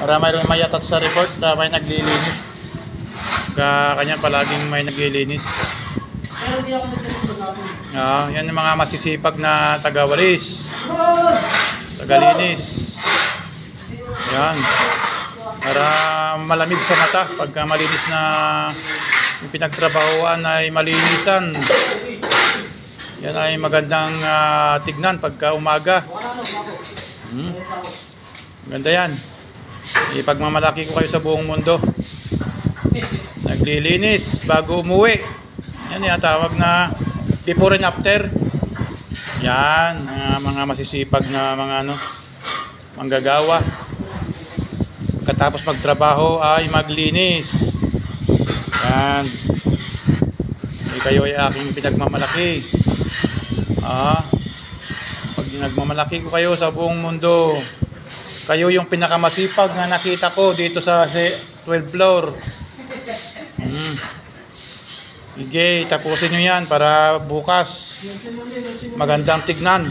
Para mayroong may atat sa report na may naglilinis. Kanya palaging may naglilinis. Yan yung mga masisipag na tagawalis, tagalinis. Yan. Para malamig sa mata pagka malinis na yung pinagtrabahoan ay malinisan. Yan ay magandang tignan pagka umaga. Ganda yan. Ipagmamalaki ko kayo sa buong mundo. Naglilinis bago umuwi. Yan yung tawag na before and after. Yan, mga masisipag na mga manggagawa. Pagkatapos magtrabaho ay maglinis. Yan. Hindi kayo ay aking pinagmamalaki. Pag nagmamalaki ko kayo sa buong mundo, kayo yung pinakamasipag na nakita ko dito sa 12th floor. Sige, tapusin nyo yan para bukas magandang tignan.